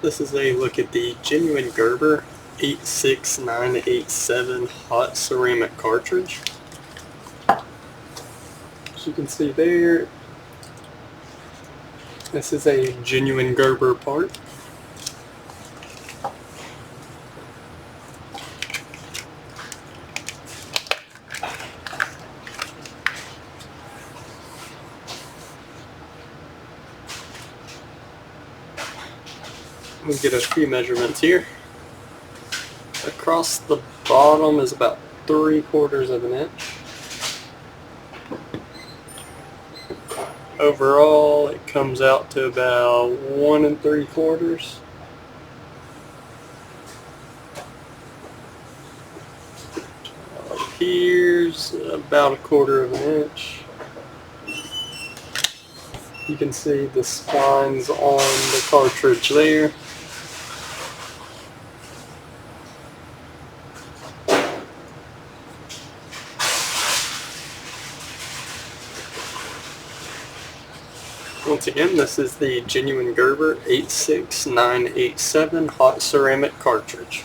This is a look at the genuine Gerber 86987 hot ceramic cartridge. As you can see there, this is a genuine Gerber part. We'll get a few measurements here. Across the bottom is about 3/4 of an inch. Overall, it comes out to about 1 3/4. Here's about 1/4 of an inch. You can see the spines on the cartridge there. Once again, this is the genuine Gerber 86987 hot ceramic cartridge.